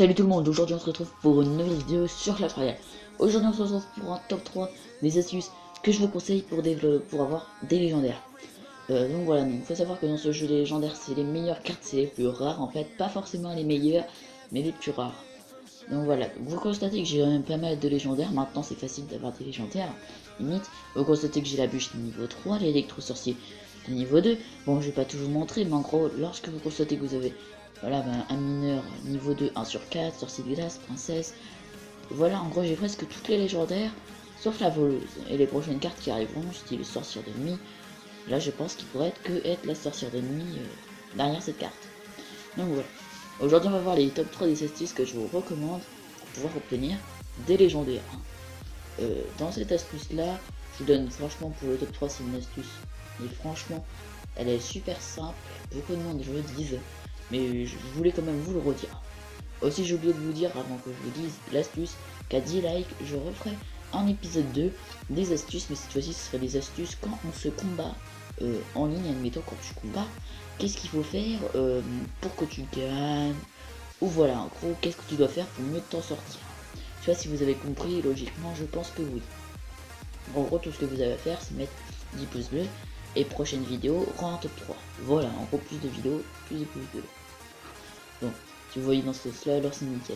Salut tout le monde, aujourd'hui on se retrouve pour une nouvelle vidéo sur Clash Royale. Aujourd'hui on se retrouve pour un top 3 des astuces que je vous conseille pour avoir des légendaires. Donc voilà, il faut savoir que dans ce jeu les légendaires c'est les meilleures cartes, c'est les plus rares en fait, pas forcément les meilleures, mais les plus rares. Donc voilà, vous constatez que j'ai quand même pas mal de légendaires, maintenant c'est facile d'avoir des légendaires, limite. Vous constatez que j'ai la bûche niveau 3, l'électro-sorcier de niveau 2. Bon, je vais pas tout vous montrer, mais en gros, lorsque vous constatez que vous avez voilà, un mineur niveau 2, 1 sur 4, sorcier de glace, princesse. Voilà, en gros, j'ai presque toutes les légendaires, sauf la voleuse. Et les prochaines cartes qui arriveront, style sorcière de nuit. Là, je pense qu'il pourrait être la sorcière de nuit derrière cette carte. Donc voilà. Aujourd'hui, on va voir les top 3 des astuces que je vous recommande pour pouvoir obtenir des légendaires. Dans cette astuce-là, je vous donne franchement pour le top 3, c'est une astuce. Et franchement, elle est super simple. Beaucoup de monde je le dise, mais je voulais quand même vous le redire. Aussi, j'ai oublié de vous dire avant que je vous dise l'astuce qu'à 10 likes, je referai un épisode 2 des astuces, mais cette fois-ci, ce serait des astuces quand on se combat en ligne. Admettons, quand tu combats, qu'est-ce qu'il faut faire pour que tu gagnes, ou voilà, en gros, qu'est-ce que tu dois faire pour mieux t'en sortir. Tu vois, si vous avez compris, logiquement, je pense que oui. En gros, tout ce que vous avez à faire, c'est mettre 10 pouces bleus, et prochaine vidéo, rend un top 3. Voilà, en gros, plus de vidéos, plus de pouces bleus. Donc, si vous voyez dans ce sens-là, alors c'est nickel.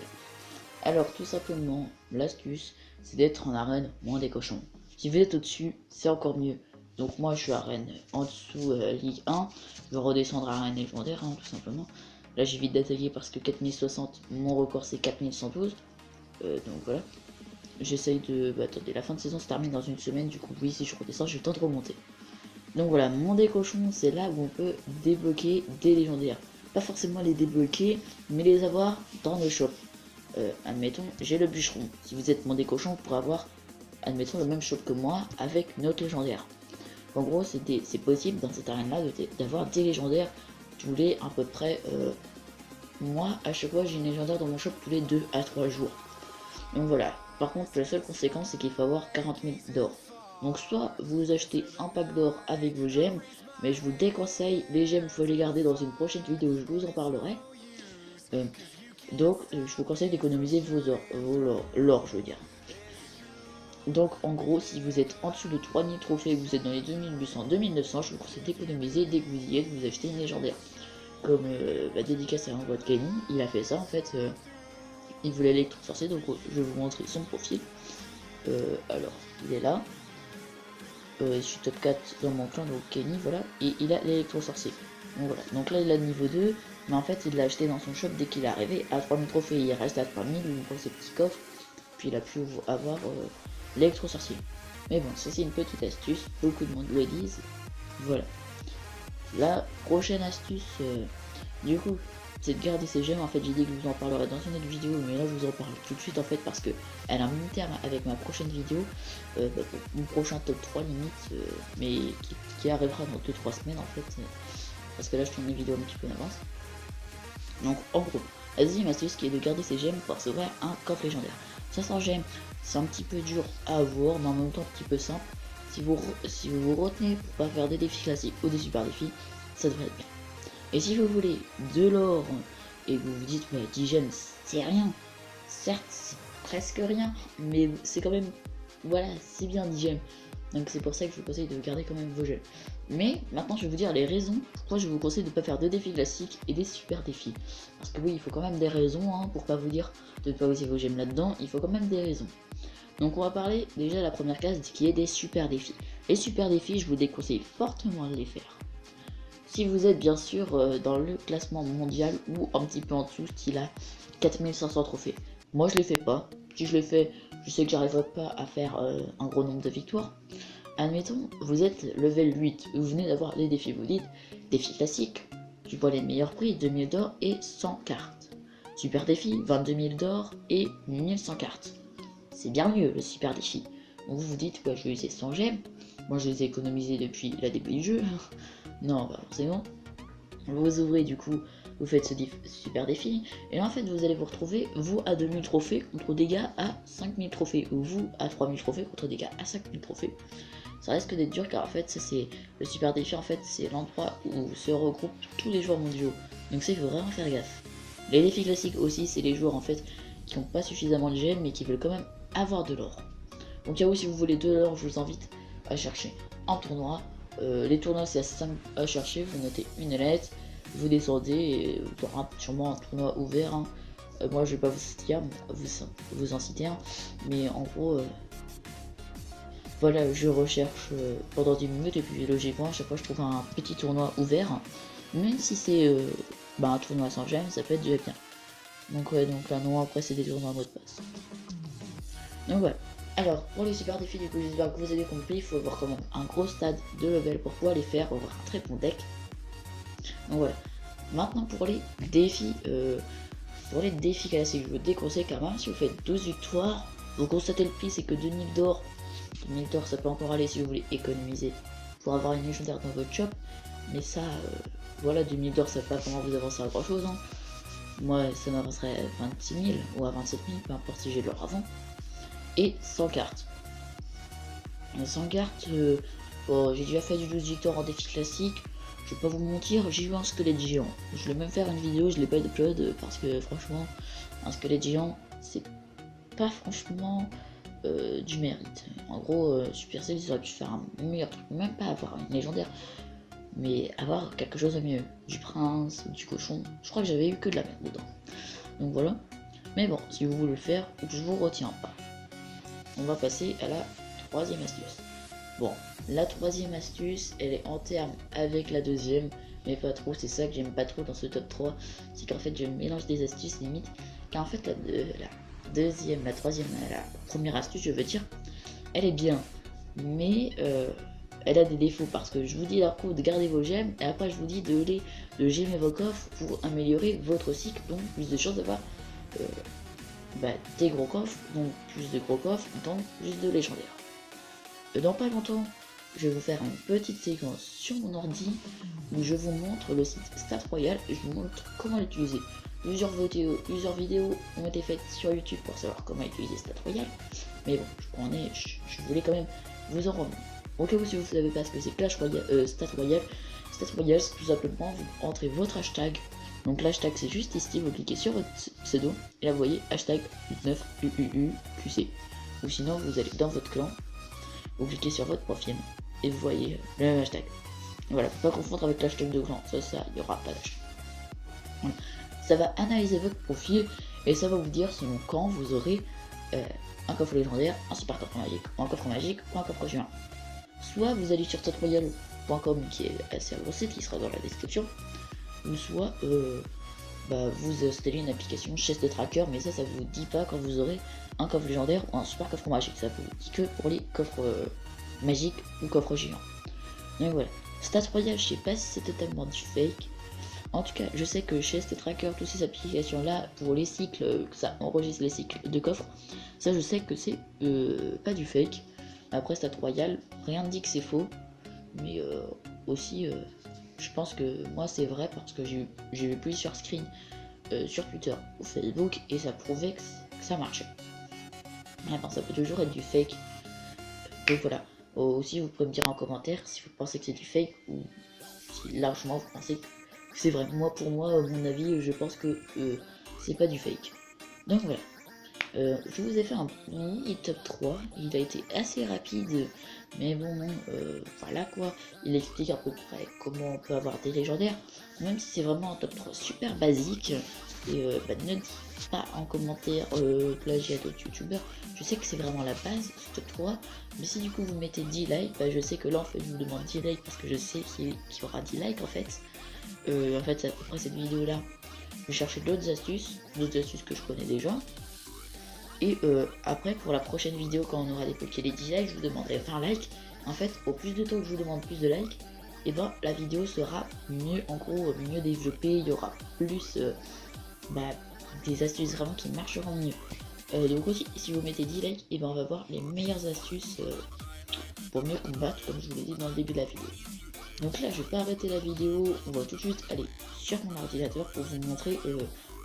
Alors, tout simplement, l'astuce, c'est d'être en arène moins des cochons. Si vous êtes au-dessus, c'est encore mieux. Donc moi, je suis arène en dessous Ligue 1. Je vais redescendre à arène légendaire, hein, tout simplement. Là, j'évite d'attaquer parce que 4060, mon record, c'est 4112. Donc voilà. J'essaye de... Bah, attendez, la fin de saison se termine dans une semaine. Du coup, oui, si je redescends, j'ai le temps de remonter. Donc voilà, mon décochon, c'est là où on peut débloquer des légendaires. Pas forcément les débloquer, mais les avoir dans le shop. Admettons, j'ai le bûcheron. Si vous êtes mon décochon, vous pourrez avoir, admettons, le même shop que moi avec une autre légendaire. En gros, c'est possible dans cette arène-là d'avoir des légendaires tous les à peu près... moi, à chaque fois, j'ai une légendaire dans mon shop tous les 2 à 3 jours. Donc voilà. Par contre, la seule conséquence, c'est qu'il faut avoir 40 000 d'or. Donc soit vous achetez un pack d'or avec vos gemmes, mais je vous déconseille, les gemmes, il faut les garder dans une prochaine vidéo, je vous en parlerai. Donc je vous conseille d'économiser l'or, je veux dire. Donc en gros, si vous êtes en dessous de 3000 trophées, vous êtes dans les 2800, 2900, je vous conseille d'économiser dès que vous y êtes, vous achetez une légendaire. Comme dédicace à un de Kenny, il a fait ça en fait, il voulait l'électro-sorcier, donc je vais vous montrer son profil. Alors, il est là. Je suis top 4 dans mon clan, donc Kenny, voilà, et il a l'électro-sorcier. Donc voilà, donc là il a niveau 2, mais en fait il l'a acheté dans son shop dès qu'il est arrivé à 3000 trophées, il reste à 3000, il prend ses petits coffres, puis il a pu avoir l'électro-sorcier. Mais bon, ça c'est une petite astuce, beaucoup de monde le disent, voilà. La prochaine astuce, du coup, c'est de garder ses gemmes. En fait, j'ai dit que je vous en parlerai dans une autre vidéo, mais là je vous en parle tout de suite en fait parce que elle a un mini terme avec ma prochaine vidéo, mon prochain top 3 limite, mais qui arrivera dans 2-3 semaines en fait, parce que là je tourne une vidéo un petit peu en avance. Donc en gros, la deuxième astuce qui est de garder ses gemmes pour s'ouvrir un coffre légendaire. 500 gemmes, c'est un petit peu dur à avoir, mais en même temps un petit peu simple. Si vous vous retenez pour pas faire des défis classiques ou des super défis, ça devrait être bien. Et si vous voulez de l'or et que vous vous dites ouais 10 gemmes c'est rien, certes c'est presque rien, mais c'est quand même, voilà, c'est bien 10 gemmes. Donc c'est pour ça que je vous conseille de garder quand même vos gemmes. Mais maintenant je vais vous dire les raisons pourquoi je vous conseille de ne pas faire de défis classiques et des super défis. Parce que oui, il faut quand même des raisons hein, pour pas vous dire de ne pas user vos gemmes là-dedans, il faut quand même des raisons. Donc on va parler déjà de la première case qui est des super défis. Les super défis, je vous déconseille fortement de les faire. Si vous êtes bien sûr dans le classement mondial ou un petit peu en dessous, style à 4500 trophées. Moi je les fais pas. Si je les fais, je sais que j'arriverai pas à faire un gros nombre de victoires. Admettons, vous êtes level 8, vous venez d'avoir les défis, vous dites, défi classique, tu vois les meilleurs prix, 2000 d'or et 100 cartes. Super défi, 22 000 d'or et 1100 cartes. C'est bien mieux le super défi. Donc vous vous dites, quoi, je vais user 100 gemmes. Moi je les ai économisés depuis le début du jeu. Non, pas forcément. Vous ouvrez du coup, vous faites ce super défi, et là en fait vous allez vous retrouver, vous à 2000 trophées contre dégâts à 5000 trophées, ou vous à 3000 trophées contre dégâts à 5000 trophées. Ça risque d'être dur car en fait ça c'est le super défi, en fait c'est l'endroit où se regroupent tous les joueurs mondiaux. Donc ça il faut vraiment faire gaffe. Les défis classiques aussi, c'est les joueurs en fait qui n'ont pas suffisamment de gemmes mais qui veulent quand même avoir de l'or. Donc à vous, si vous voulez de l'or, je vous invite à chercher un tournoi. Les tournois c'est assez simple à chercher, vous notez une lettre, vous descendez et il y aura sûrement un tournoi ouvert. Hein. Moi je vais pas vous en citer un, mais en gros voilà, je recherche pendant 10 minutes et puis logiquement à chaque fois je trouve un petit tournoi ouvert. Même si c'est un tournoi sans gemmes, ça peut être déjà bien. Donc ouais, donc là non, après c'est des tournois à mot de passe. Donc voilà. Alors pour les super défis, du coup j'espère que vous avez compris, il faut avoir quand même un gros stade de level pour pouvoir les faire, avoir un très bon deck. Donc voilà. Maintenant pour les défis classiques, je vous déconseille quand même, si vous faites 12 victoires, vous constatez le prix c'est que 2000 d'or. 2000 d'or ça peut encore aller si vous voulez économiser pour avoir une légendaire dans votre shop. Mais ça, voilà, 2000 d'or ça va pas vraiment vous avancer à grand chose. Hein. Moi ça m'avancerait à 26 000 ou à 27 000, peu importe si j'ai de l'or avant. Et 100 cartes. 100 cartes, bon, j'ai déjà fait du 12 victoires en défi classique. Je vais pas vous mentir, j'ai eu un squelette géant. Je vais même faire une vidéo, je l'ai pas upload parce que franchement, un squelette géant, c'est pas franchement du mérite. En gros, Supercell ils auraient pu faire un meilleur truc, même pas avoir une légendaire, mais avoir quelque chose de mieux. Du prince, du cochon. Je crois que j'avais eu que de la merde dedans. Donc voilà. Mais bon, si vous voulez le faire, je vous retiens pas. On va passer à la troisième astuce. Bon, la troisième astuce, elle est en terme avec la deuxième, mais pas trop, c'est ça que j'aime pas trop dans ce top 3, c'est qu'en fait je mélange des astuces limite, car en fait la deuxième, la troisième, la première astuce je veux dire, elle est bien, mais elle a des défauts, parce que je vous dis d'un coup de garder vos gemmes, et après je vous dis de gemmer vos coffres pour améliorer votre cycle, donc plus de chances d'avoir des gros coffres, donc plus de gros coffres, donc plus de légendaires. Dans pas longtemps, je vais vous faire une petite séquence sur mon ordi où je vous montre le site Stat Royal et je vous montre comment l'utiliser. Plusieurs vidéos ont été faites sur YouTube pour savoir comment utiliser Stat Royal, mais bon, je voulais quand même vous en remettre. Au cas où si vous ne savez pas ce que c'est Clash Royale, Stat Royal c'est tout simplement vous entrez votre hashtag. Donc l'hashtag c'est juste ici, vous cliquez sur votre pseudo et là vous voyez hashtag 9UUUQC. Ou sinon vous allez dans votre clan, vous cliquez sur votre profil et vous voyez le même hashtag. Voilà, faut pas confondre avec l'hashtag de clan, ça, il n'y aura pas d'hashtag. Voilà. Ça va analyser votre profil et ça va vous dire selon quand vous aurez un coffre légendaire, un super coffre magique, ou un coffre magique, ou un coffre géant. Soit vous allez sur statroyal.com qui est assez avancé, qui sera dans la description, ou soit vous installez une application Chest Tracker, mais ça vous dit pas quand vous aurez un coffre légendaire ou un super coffre magique, ça vous dit que pour les coffres magiques ou coffres géants. Donc voilà, Stat Royal, je sais pas si c'est totalement du fake. En tout cas, je sais que Chest Tracker, toutes ces applications là, pour les cycles, que ça enregistre les cycles de coffres, ça je sais que c'est pas du fake. Après Stat Royal, rien ne dit que c'est faux, mais aussi je pense que moi c'est vrai parce que j'ai vu plusieurs screens sur Twitter ou Facebook et ça prouvait que ça marchait. Maintenant ça peut toujours être du fake. Donc voilà. Aussi vous pouvez me dire en commentaire si vous pensez que c'est du fake ou si largement vous pensez que c'est vrai. Moi pour moi, mon avis, je pense que c'est pas du fake. Donc voilà. Je vous ai fait un mini top 3, il a été assez rapide, mais bon, voilà quoi, il explique à peu près comment on peut avoir des légendaires, même si c'est vraiment un top 3 super basique, et ne dites pas en commentaire plagiat d'autres youtubeurs, je sais que c'est vraiment la base, ce top 3, mais si du coup vous mettez 10 likes, je sais que là en fait je vous demande 10 likes parce que je sais qu'il y aura 10 likes en fait, après cette vidéo là, je vais chercher d'autres astuces que je connais déjà. Et après pour la prochaine vidéo quand on aura débloqué les 10 likes, je vous demanderai 20 likes. En fait au plus de temps que je vous demande plus de likes, et la vidéo sera mieux, en gros mieux développée, il y aura plus des astuces vraiment qui marcheront mieux. Donc aussi si vous mettez 10 likes, et on va voir les meilleures astuces pour mieux combattre comme je vous l'ai dit dans le début de la vidéo. Donc là je vais pas arrêter la vidéo, on va tout de suite aller sur mon ordinateur pour vous montrer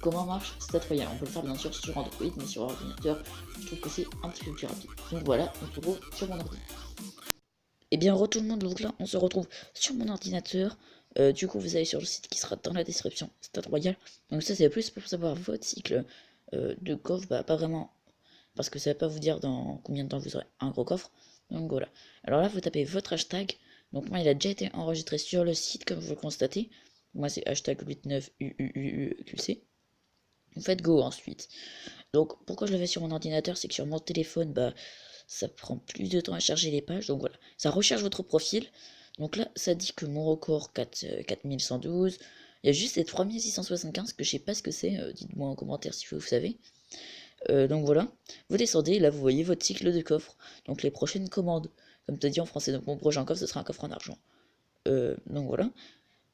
comment marche Stat Royal. On peut le faire bien sûr sur Android, mais sur ordinateur, je trouve que c'est un petit peu plus rapide. Donc voilà, on se retrouve sur mon ordinateur. Et bien re tout le monde, donc là on se retrouve sur mon ordinateur. Du coup, vous allez sur le site qui sera dans la description, Stade Royal. Donc ça, c'est plus pour savoir votre cycle de coffre, bah pas vraiment, parce que ça va pas vous dire dans combien de temps vous aurez un gros coffre. Donc voilà. Alors là, vous tapez votre hashtag. Donc moi, il a déjà été enregistré sur le site, comme vous le constatez. Moi, c'est hashtag 89UUUQC. Vous faites go ensuite. Donc pourquoi je le fais sur mon ordinateur, c'est que sur mon téléphone, bah ça prend plus de temps à charger les pages. Donc voilà, ça recherche votre profil. Donc là, ça dit que mon record 4112. Il y a juste les 3675 que je sais pas ce que c'est. Dites-moi en commentaire si vous savez. Donc voilà, vous descendez, là vous voyez votre cycle de coffre. Donc les prochaines commandes, comme tu as dit en français, donc mon prochain coffre ce sera un coffre en argent. Donc voilà.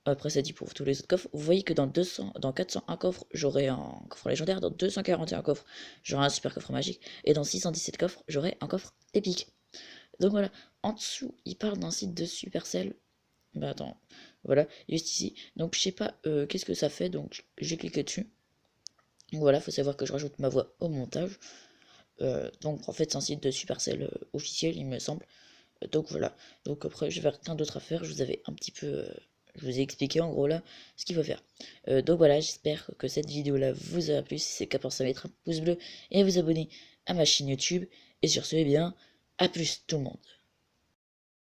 Après ça dit pour tous les autres coffres, vous voyez que dans 401 coffres, j'aurai un coffre légendaire, dans 241 coffres, j'aurai un super coffre magique, et dans 617 coffres, j'aurai un coffre épique. Donc voilà, en dessous, il parle d'un site de Supercell. Bah attends, voilà, juste ici. Donc je sais pas qu'est-ce que ça fait, donc j'ai cliqué dessus. Donc voilà, faut savoir que je rajoute ma voix au montage. Donc en fait c'est un site de Supercell officiel il me semble. Donc voilà, donc après je vais rien d'autre à faire, je vous avais un petit peu... je vous ai expliqué en gros là ce qu'il faut faire. Donc voilà, j'espère que cette vidéo là vous a plu. Si c'est le cas, pensez à mettre un pouce bleu et à vous abonner à ma chaîne YouTube. Et sur ce, eh bien, à plus tout le monde.